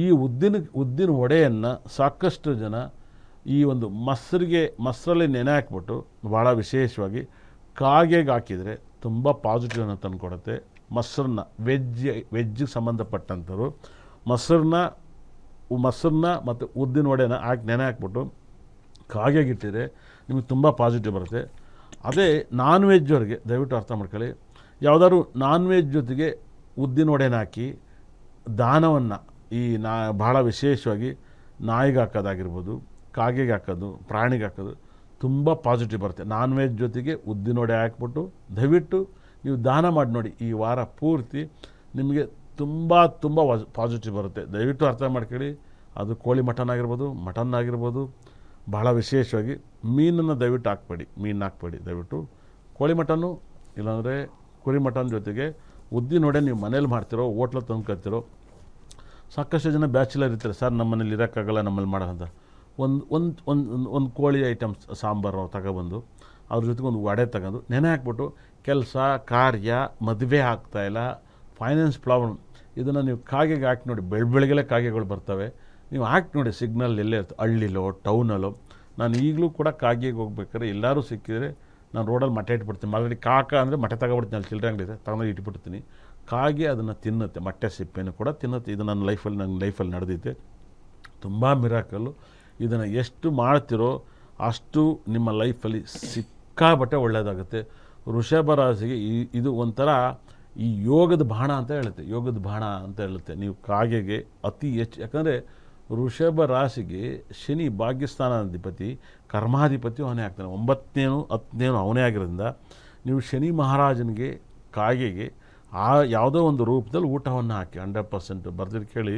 ಈ ಉದ್ದಿನ ವಡೆಯನ್ನು ಸಾಕಷ್ಟು ಜನ ಈ ಒಂದು ಮೊಸರಲ್ಲಿ ನೆನೆ ಹಾಕ್ಬಿಟ್ಟು ಭಾಳ ವಿಶೇಷವಾಗಿ ಕಾಗೆಗೆ ಹಾಕಿದರೆ ತುಂಬ ಪಾಸಿಟಿವ್ನ ತಂದುಕೊಡುತ್ತೆ. ಮೊಸರನ್ನ ವೆಜ್ಜಿಗೆ ಸಂಬಂಧಪಟ್ಟಂಥವ್ರು ಮೊಸರನ್ನ ಮತ್ತು ಉದ್ದಿನ ವಡೆನ ನೆನೆ ಹಾಕ್ಬಿಟ್ಟು ಕಾಗೆಗಿಟ್ಟಿದ್ರೆ ನಿಮಗೆ ತುಂಬ ಪಾಸಿಟಿವ್ ಬರುತ್ತೆ. ಅದೇ ನಾನ್ ವೆಜ್ ಅವ್ರಿಗೆ ದಯವಿಟ್ಟು ಅರ್ಥ ಮಾಡ್ಕೊಳ್ಳಿ, ಯಾವುದಾದ್ರು ನಾನ್ ವೆಜ್ ಜೊತೆಗೆ ಉದ್ದಿನ ವಡೆನ ಹಾಕಿ ದಾನವನ್ನು ಭಾಳ ವಿಶೇಷವಾಗಿ ನಾಯಿಗೆ ಹಾಕೋದಾಗಿರ್ಬೋದು, ಕಾಗೆಗೆ ಹಾಕೋದು, ಪ್ರಾಣಿಗೆ ಹಾಕೋದು ತುಂಬ ಪಾಸಿಟಿವ್ ಬರುತ್ತೆ. ನಾನ್ ವೆಜ್ ಜೊತೆಗೆ ಉದ್ದಿನ ವಡೆ ಹಾಕ್ಬಿಟ್ಟು ದಯವಿಟ್ಟು ನೀವು ದಾನ ಮಾಡಿ ನೋಡಿ. ಈ ವಾರ ಪೂರ್ತಿ ನಿಮಗೆ ತುಂಬ ಪಾಸಿಟಿವ್ ಬರುತ್ತೆ. ದಯವಿಟ್ಟು ಅರ್ಥ ಮಾಡ್ಕೊಳ್ಳಿ. ಅದು ಕೋಳಿ ಮಟನ್ ಆಗಿರ್ಬೋದು, ಬಹಳ ವಿಶೇಷವಾಗಿ ಮೀನನ್ನು ದಯವಿಟ್ಟು ಮೀನು ಹಾಕ್ಬೇಡಿ. ದಯವಿಟ್ಟು ಕೋಳಿ ಮಟನ್ನು ಇಲ್ಲಾಂದರೆ ಕುರಿ ಮಟನ್ ಜೊತೆಗೆ ಉದ್ದಿನ ವಡೆ ನೀವು ಮನೇಲಿ ಮಾಡ್ತಿರೋ, ಹೋಟ್ಲ ತಂದ್ಕೊಳ್ತಿರೋ. ಸಾಕಷ್ಟು ಜನ ಬ್ಯಾಚುಲರ್ ಇರ್ತಾರೆ, ಸರ್ ನಮ್ಮ ಮನೇಲಿ ಇರೋಕ್ಕಾಗಲ್ಲ, ನಮ್ಮಲ್ಲಿ ಮಾಡೋಂಥ ಒಂದು ಕೋಳಿ ಐಟಮ್ಸ್ ಸಾಂಬಾರು ತಗೊಬಂದು ಅದ್ರ ಜೊತೆಗೆ ಒಂದು ವಡೆ ತಗೊಂಡು ನೆನೆ ಹಾಕ್ಬಿಟ್ಟು ಕೆಲಸ ಕಾರ್ಯ ಮದುವೆ ಆಗ್ತಾಯಿಲ್ಲ, ಫೈನಾನ್ಸ್ ಪ್ರಾಬ್ಲಮ್, ಇದನ್ನು ನೀವು ಕಾಗೆಗೆ ಹಾಕಿ ನೋಡಿ. ಬೆಳಗ್ಗೆಲೆ ಕಾಗೆಗಳು ಬರ್ತವೆ. ನೀವು ಹಾಕಿ ನೋಡಿ, ಸಿಗ್ನಲ್ ಎಲ್ಲೇ ಇರ್ತದೆ, ಹಳ್ಳಿಲೋ ಟೌನಲ್ಲೋ. ನಾನು ಈಗಲೂ ಕೂಡ ಕಾಗೆಗೆ ಹೋಗ್ಬೇಕಾದ್ರೆ ಎಲ್ಲರೂ ಸಿಕ್ಕಿದರೆ ನಾನು ರೋಡಲ್ಲಿ ಮೊಟ್ಟೆ ಇಟ್ಬಿಡ್ತೀನಿ. ಆಲ್ರೆಡಿ ಕಾಕ ಅಂದರೆ ಮೊಟ್ಟೆ ತಗೊಬಿಡ್ತೀನಿ, ಅಲ್ಲಿ ಚಿಲ್ಲರೆ ಅಂಗಡಿ ಇದೆ, ತಗೊಂಡು ಇಟ್ಬಿಡ್ತೀನಿ. ಕಾಗೆ ಅದನ್ನು ತಿನ್ನುತ್ತೆ, ಮೊಟ್ಟೆ ಸಿಪ್ಪೆನೂ ಕೂಡ ತಿನ್ನುತ್ತೆ. ಇದು ನನ್ನ ಲೈಫಲ್ಲಿ ನಡೆದಿದೆ. ತುಂಬ ಮಿರಾಕಲ್ಲು. ಇದನ್ನು ಎಷ್ಟು ಮಾಡ್ತಿರೋ ಅಷ್ಟು ನಿಮ್ಮ ಲೈಫಲ್ಲಿ ಸಿಕ್ಕಾಬಟ್ಟೆ ಒಳ್ಳೆಯದಾಗುತ್ತೆ. ವೃಷಭ ರಾಶಿಗೆ ಇದು ಒಂಥರ ಈ ಯೋಗದ ಬಾಣ ಅಂತ ಹೇಳುತ್ತೆ. ನೀವು ಕಾಗೆಗೆ ಅತಿ ಹೆಚ್ಚು, ಯಾಕಂದರೆ ವೃಷಭ ರಾಶಿಗೆ ಶನಿ ಭಾಗ್ಯಸ್ಥಾನಾಧಿಪತಿ, ಕರ್ಮಾಧಿಪತಿ ಅವನೇ ಆಗ್ತಾನೆ. 9ನೇನು 10ನೇನು ಅವನೇ ಆಗಿರೋದ್ರಿಂದ ನೀವು ಶನಿ ಮಹಾರಾಜನಿಗೆ ಕಾಗೆಗೆ ಯಾವುದೋ ಒಂದು ರೂಪದಲ್ಲಿ ಊಟವನ್ನು ಹಾಕಿ 100% ಬರ್ದಿಟ್ಟು ಕೇಳಿ.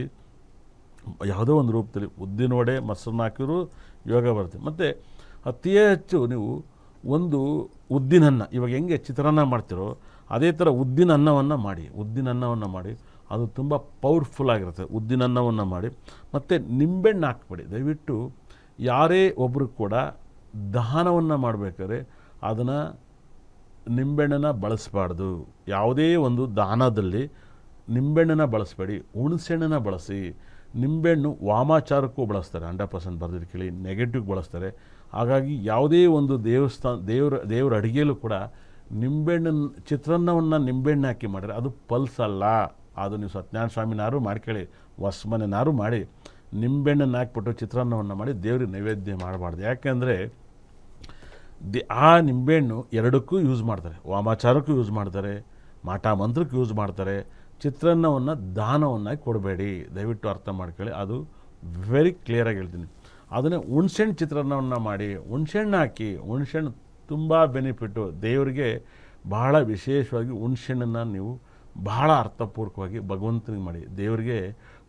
ಯಾವುದೋ ಒಂದು ರೂಪದಲ್ಲಿ ಉದ್ದಿನ ವಡೆ ಮೊಸರನ್ನ ಹಾಕಿದ್ರು ಯೋಗ ಬರುತ್ತೆ. ಮತ್ತು ಅತಿ ಹೆಚ್ಚು ನೀವು ಒಂದು ಉದ್ದಿನನ್ನ, ಇವಾಗ ಹೆಂಗೆ ಚಿತ್ರಾನ್ನ ಮಾಡ್ತಿರೋ ಅದೇ ಥರ ಉದ್ದಿನ ಅನ್ನವನ್ನು ಮಾಡಿ ಅದು ತುಂಬ ಪವರ್ಫುಲ್ ಆಗಿರುತ್ತೆ. ಉದ್ದಿನ ಅನ್ನವನ್ನು ಮಾಡಿ ಮತ್ತು ನಿಂಬೆಹಣ್ಣು ಹಾಕ್ಬೇಡಿ. ದಯವಿಟ್ಟು ಯಾರೇ ಒಬ್ಬರು ಕೂಡ ದಾನವನ್ನು ಮಾಡಬೇಕಾದ್ರೆ ಅದನ್ನು ನಿಂಬೆಹಣ್ಣನ್ನು ಬಳಸಬಾರ್ದು. ಯಾವುದೇ ಒಂದು ದಾನದಲ್ಲಿ ನಿಂಬೆಹಣ್ಣನ್ನು ಬಳಸಬೇಡಿ, ಹುಣಸೆಹಣ್ಣನ್ನು ಬಳಸಿ. ನಿಂಬೆಹಣ್ಣು ವಾಮಾಚಾರಕ್ಕೂ ಬಳಸ್ತಾರೆ, 100% ಬರ್ದಿದ್ದು ಕೇಳಿ. ನೆಗೆಟಿವ್ ಬಳಸ್ತಾರೆ. ಹಾಗಾಗಿ ಯಾವುದೇ ಒಂದು ದೇವರ ಅಡುಗೆಯಲ್ಲೂ ಕೂಡ ಚಿತ್ರಾನ್ನವನ್ನು ನಿಂಬೆಹಣ್ಣು ಹಾಕಿ ಮಾಡಿದ್ರೆ ಅದು ಪಲ್ಸಲ್ಲ. ಅದು ನೀವು ಸತ್ಯನಾರಾಯಣ ಸ್ವಾಮಿನಾರು ಮಾಡ್ಕೊಳ್ಳಿ, ಹೊಸಮನೆನಾರು ಮಾಡಿ, ನಿಂಬೆಹಣ್ಣನ್ನು ಹಾಕ್ಬಿಟ್ಟು ಚಿತ್ರಾನ್ನವನ್ನು ಮಾಡಿ ದೇವ್ರಿಗೆ ನೈವೇದ್ಯ ಮಾಡಬಾರ್ದು. ಯಾಕೆಂದರೆ ಆ ನಿಂಬೆಹಣ್ಣು ಎರಡಕ್ಕೂ ಯೂಸ್ ಮಾಡ್ತಾರೆ. ವಾಮಾಚಾರಕ್ಕೂ ಯೂಸ್ ಮಾಡ್ತಾರೆ, ಮಾಟ ಮಂತ್ರಕ್ಕೆ ಯೂಸ್ ಮಾಡ್ತಾರೆ. ಚಿತ್ರಾನ್ನವನ್ನು ದಾನವನ್ನಾಗಿ ಕೊಡಬೇಡಿ, ದಯವಿಟ್ಟು ಅರ್ಥ ಮಾಡ್ಕೊಳ್ಳಿ. ಅದು ವೆರಿ ಕ್ಲಿಯರಾಗಿ ಹೇಳ್ತೀನಿ. ಅದನ್ನೇ ಹುಣ್ಸೆಹಣ್ಣು ಚಿತ್ರಾನ್ನವನ್ನು ಮಾಡಿ ಹುಣ್ಸೆಹಣ್ಣು ಹಾಕಿ. ಹುಣ್ಸೆಹಣ್ಣು ತುಂಬ ಬೆನಿಫಿಟ್ಟು. ದೇವರಿಗೆ ಬಹಳ ವಿಶೇಷವಾಗಿ ಹುಣ್ಸೆಹಣ್ಣನ್ನು ನೀವು ಬಹಳ ಅರ್ಥಪೂರ್ವಕವಾಗಿ ಭಗವಂತನಿಗೆ ಮಾಡಿ. ದೇವರಿಗೆ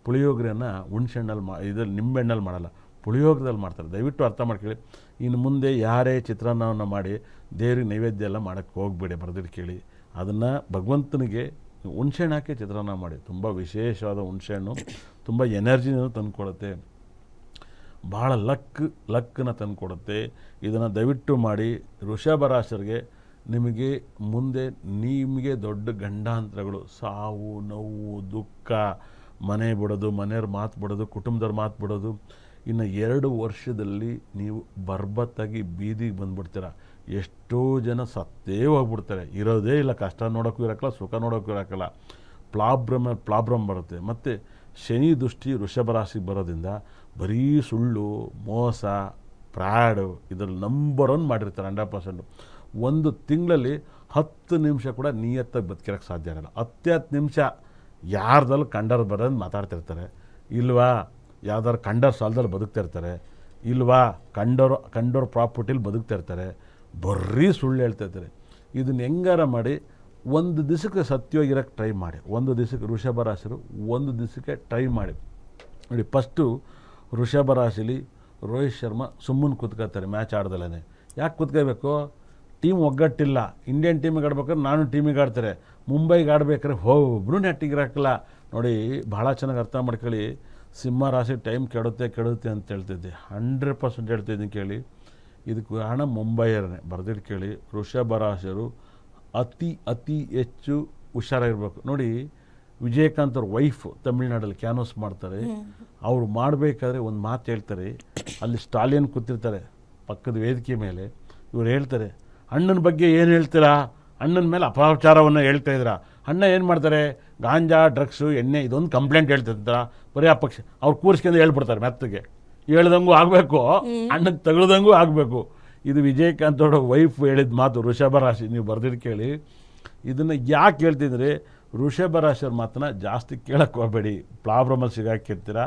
ಪುಳಿಯೋಗರೆಯನ್ನು ಹುಣ್ಸೆಹಣ್ಣಲ್ಲಿ ಇದರಲ್ಲಿ ನಿಂಬೆಹಣ್ಣಲ್ಲಿ ಮಾಡಲ್ಲ, ಪುಳಿಯೋಗರದಲ್ಲಿ ಮಾಡ್ತಾರೆ. ದಯವಿಟ್ಟು ಅರ್ಥ ಮಾಡ್ಕೊಳ್ಳಿ. ಇನ್ನು ಮುಂದೆ ಯಾರೇ ಚಿತ್ರಾನ್ನವನ್ನು ಮಾಡಿ ದೇವ್ರಿಗೆ ನೈವೇದ್ಯ ಎಲ್ಲ ಮಾಡೋಕ್ಕೆ ಹೋಗಬೇಡಿ, ಬರೆದಿಟ್ಟು ಕೇಳಿ. ಅದನ್ನು ಭಗವಂತನಿಗೆ ಹುಣ್ಸೆಹಣ್ಣು ಹಾಕಿ ಚಿತ್ರಾನ್ನ ಮಾಡಿ. ತುಂಬ ವಿಶೇಷವಾದ ಹುಣ್ಸೆಹಣ್ಣು ತುಂಬ ಎನರ್ಜಿನೂ ತಂದುಕೊಡುತ್ತೆ, ಭಾಳ ಲಕ್ಕನ್ನು ತಂದುಕೊಡುತ್ತೆ. ಇದನ್ನು ದಯವಿಟ್ಟು ಮಾಡಿ. ವೃಷಭ ರಾಶಿಯವರಿಗೆ ನಿಮಗೆ ದೊಡ್ಡ ಗಂಡಾಂತರಗಳು, ಸಾವು ನೋವು ದುಃಖ, ಮನೆ ಬಿಡೋದು, ಮನೆಯವ್ರ ಮಾತು ಬಿಡೋದು, ಕುಟುಂಬದವ್ರ ಮಾತು ಬಿಡೋದು. ಇನ್ನು 2 ವರ್ಷದಲ್ಲಿ ನೀವು ಬರ್ಬತ್ತಾಗಿ ಬೀದಿಗೆ ಬಂದುಬಿಡ್ತೀರ. ಎಷ್ಟೋ ಜನ ಸತ್ತೇ ಹೋಗ್ಬಿಡ್ತಾರೆ, ಇರೋದೇ ಇಲ್ಲ, ಕಷ್ಟ ನೋಡೋಕ್ಕೂ ಇರೋಕ್ಕಲ್ಲ, ಸುಖ ನೋಡೋಕ್ಕೂ ಇರೋಕ್ಕಲ್ಲ. ಪ್ರಾಬ್ಲಮ್ ಬರುತ್ತೆ. ಮತ್ತು ಶನಿ ದೃಷ್ಟಿ ವೃಷಭ ರಾಶಿಗೆ ಬರೋದ್ರಿಂದ ಬರೀ ಸುಳ್ಳು, ಮೋಸ, ಫ್ರಾಡು ಇದರಲ್ಲಿ ನಂಬರ್ 1 ಮಾಡಿರ್ತಾರೆ 100%. ಒಂದು ತಿಂಗಳಲ್ಲಿ 10 ನಿಮಿಷ ಕೂಡ ನಿಯತ್ತಾಗಿ ಬದುಕಿರೋಕ್ಕೆ ಸಾಧ್ಯ ಆಗಲ್ಲ. 10 ನಿಮಿಷ ಯಾರ್ದಲ್ಲಿ ಕಂಡರ್ ಬರೋದು ಮಾತಾಡ್ತಿರ್ತಾರೆ, ಇಲ್ವಾ ಯಾವ್ದಾರು ಕಂಡರ್ ಸಾಲದಲ್ಲಿ ಬದುಕ್ತಿರ್ತಾರೆ, ಇಲ್ವಾ ಕಂಡೋರ್ ಪ್ರಾಪರ್ಟಿಲಿ ಬದುಕ್ತಿರ್ತಾರೆ, ಬರೀ ಸುಳ್ಳು ಹೇಳ್ತಿರ್ತಾರೆ. ಇದನ್ನ ಹೆಂಗಾರ ಮಾಡಿ ಒಂದು ದಿವಸಕ್ಕೆ ಸತ್ಯವಾಗಿರೋಕ್ಕೆ ಟ್ರೈ ಮಾಡಿ. ಒಂದು ದಿವಸಕ್ಕೆ ವೃಷಭ ರಾಶಿರು ಒಂದು ದಿವಸಕ್ಕೆ ಟ್ರೈ ಮಾಡಿ ನೋಡಿ. ಫಸ್ಟು ವೃಷಭ ರಾಶಿಲಿ ರೋಹಿತ್ ಶರ್ಮಾ ಸುಮ್ಮನೆ ಕೂತ್ಕೊಳ್ತಾರೆ ಮ್ಯಾಚ್ ಆಡ್ದಲೇ. ಯಾಕೆ ಕೂತ್ಕೋಬೇಕು? ಟೀಮ್ ಒಗ್ಗಟ್ಟಿಲ್ಲ. ಇಂಡಿಯನ್ ಟೀಮಿಗೆ ಆಡ್ಬೇಕಾದ್ರೆ ನಾನು ಟೀಮಿಗೆ ಆಡ್ತಾರೆ, ಮುಂಬೈಗೆ ಆಡ್ಬೇಕಾದ್ರೆ ಒಬ್ಬರು ನೆಟ್ಟಿಗೆ ಇರೋಕ್ಕಲ್ಲ ನೋಡಿ. ಭಾಳ ಚೆನ್ನಾಗಿ ಅರ್ಥ ಮಾಡ್ಕೊಳ್ಳಿ. ಸಿಂಹ ರಾಶಿ ಟೈಮ್ ಕೆಡುತ್ತೆ ಅಂತ ಹೇಳ್ತಿದ್ದೆ, 100% ಹೇಳ್ತಿದ್ದೀನಿ ಕೇಳಿ. ಇದಕ್ಕೆ ಕಾರಣ ಮುಂಬೈಯರೇ, ಬರೆದಿಟ್ಟು ಕೇಳಿ. ವೃಷಭ ರಾಶಿಯರು ಅತಿ ಹೆಚ್ಚು ಹುಷಾರಾಗಿರ್ಬೇಕು ನೋಡಿ. ವಿಜಯಕಾಂತ್ ಅವ್ರ ವೈಫ್ ತಮಿಳ್ನಾಡಲ್ಲಿ ಕ್ಯಾನೋಸ್ ಮಾಡ್ತಾರೆ. ಅವ್ರು ಮಾಡಬೇಕಾದ್ರೆ ಒಂದು ಮಾತು ಹೇಳ್ತಾರೆ, ಅಲ್ಲಿ ಸ್ಟಾಲಿಯನ್ ಕೂತಿರ್ತಾರೆ ಪಕ್ಕದ ವೇದಿಕೆ ಮೇಲೆ. ಇವ್ರು ಹೇಳ್ತಾರೆ, ಅಣ್ಣನ ಬಗ್ಗೆ ಏನು ಹೇಳ್ತೀರಾ, ಅಣ್ಣನ ಮೇಲೆ ಅಪಚಾರವನ್ನು ಹೇಳ್ತಾ ಇದ್ದೀರಾ. ಅಣ್ಣ ಏನು ಮಾಡ್ತಾರೆ, ಗಾಂಜಾ, ಡ್ರಗ್ಸು, ಎಣ್ಣೆ ಇದೊಂದು ಕಂಪ್ಲೇಂಟ್ ಹೇಳ್ತಿರ್ತಾರ, ಬರೀ ಆ ಪಕ್ಷ ಅವ್ರು ಕೂರಿಸ್ಕೊಂಡು ಹೇಳ್ಬಿಡ್ತಾರೆ ಮೆತ್ತಗೆ. ಹೇಳ್ದಂಗೂ ಆಗಬೇಕು, ಅಣ್ಣಗೆ ತಗೊಳ್ದಂಗೂ ಆಗಬೇಕು. ಇದು ವಿಜಯಕಾಂತ್ ಅವರ ವೈಫ್ ಹೇಳಿದ ಮಾತು. ವೃಷಭ ರಾಶಿ, ನೀವು ಬರೆದಿದ್ದು ಕೇಳಿ. ಇದನ್ನು ಯಾಕೆ ಹೇಳ್ತಿದ್ರೆ, ವೃಷಭ ರಾಶಿಯವ್ರ ಮಾತನ್ನ ಜಾಸ್ತಿ ಕೇಳಕ್ಕೆ ಹೋಗಬೇಡಿ. ಪ್ರಾಬ್ಲಮಲ್ಲಿ ಸಿಗಾಕಿರ್ತೀರ,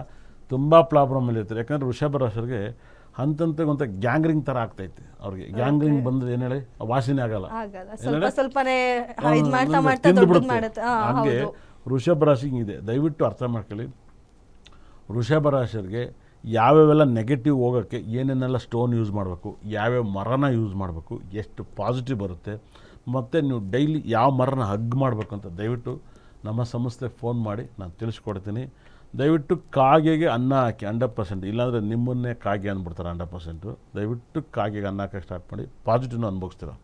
ತುಂಬ ಪ್ರಾಬ್ಲಮಲ್ಲಿ ಇರ್ತೀರ. ಯಾಕಂದರೆ ವೃಷಭ ರಾಶಿಯವ್ರಿಗೆ ಹಂತಂತ ಗ್ಯಾಂಗ್ರಿಂಗ್ ಥರ ಆಗ್ತೈತೆ. ಅವ್ರಿಗೆ ಗ್ಯಾಂಗ್ರಿಂಗ್ ಬಂದ್ರೆ ಏನು ಹೇಳಿ ವಾಸನೆ ಆಗಲ್ಲ, ಹಂಗೆ ವೃಷಭ ರಾಶಿಗೆ ಇದೆ. ದಯವಿಟ್ಟು ಅರ್ಥ ಮಾಡ್ಕೊಳ್ಳಿ. ವೃಷಭ ರಾಶಿಯವ್ರಿಗೆ ಯಾವ್ಯಾವೆಲ್ಲ ನೆಗೆಟಿವ್ ಹೋಗೋಕ್ಕೆ ಏನೇನೆಲ್ಲ ಸ್ಟೋನ್ ಯೂಸ್ ಮಾಡಬೇಕು, ಯಾವ್ಯಾವ ಮರನ ಯೂಸ್ ಮಾಡಬೇಕು, ಎಷ್ಟು ಪಾಸಿಟಿವ್ ಬರುತ್ತೆ, ಮತ್ತು ನೀವು ಡೈಲಿ ಯಾವ ಮರನ ಹಗ್ ಮಾಡಬೇಕು ಅಂತ ದಯವಿಟ್ಟು ನಮ್ಮ ಸಂಸ್ಥೆಗೆ ಫೋನ್ ಮಾಡಿ ನಾನು ತಿಳಿಸ್ಕೊಡ್ತೀನಿ. ದಯವಿಟ್ಟು ಕಾಗೆಗೆ ಅನ್ನ ಹಾಕಿ 100%, ಇಲ್ಲಾಂದರೆ ನಿಮ್ಮನ್ನೇ ಕಾಗೆ ಅಂದ್ಬಿಡ್ತಾರೆ 100%. ದಯವಿಟ್ಟು ಕಾಗೆಗೆ ಅನ್ನ ಹಾಕಕ್ಕೆ ಸ್ಟಾರ್ಟ್ ಮಾಡಿ, ಪಾಸಿಟಿವ್ನ ಅನುಭವಿಸ್ತೀರ.